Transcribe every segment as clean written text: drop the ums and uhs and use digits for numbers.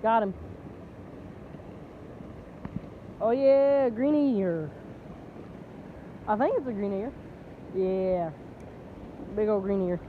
Got him. Oh yeah, green ear. I think it's a green ear. Yeah. Big old green ear.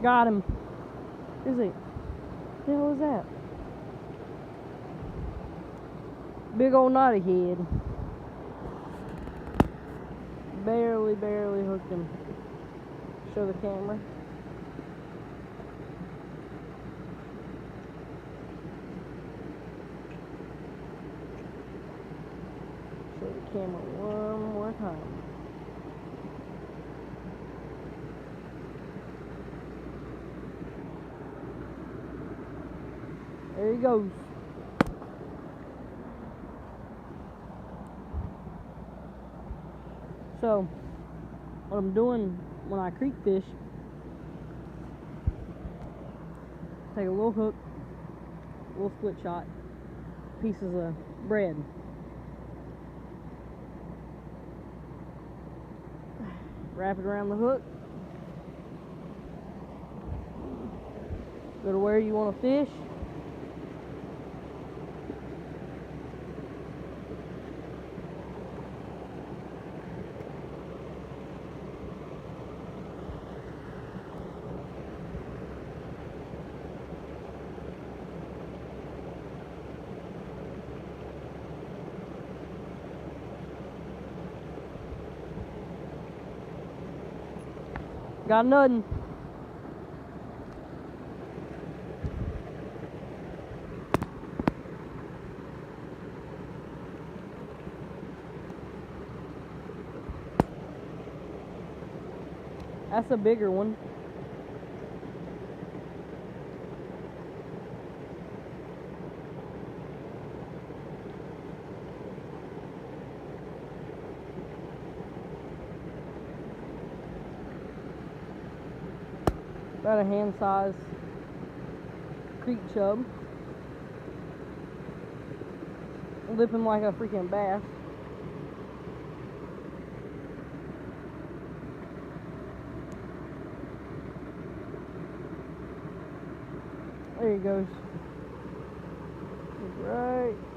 Got him. Is he? The hell is that? Big old knotty head. Barely hooked him. Show the camera. Show the camera one more time. There he goes. So, what I'm doing when I creek fish, take a little hook, a little split shot, pieces of bread. Wrap it around the hook. Go to where you want to fish. Got nothing. That's a bigger one. About a hand size creek chub. Lip him like a freaking bass. There he goes. Right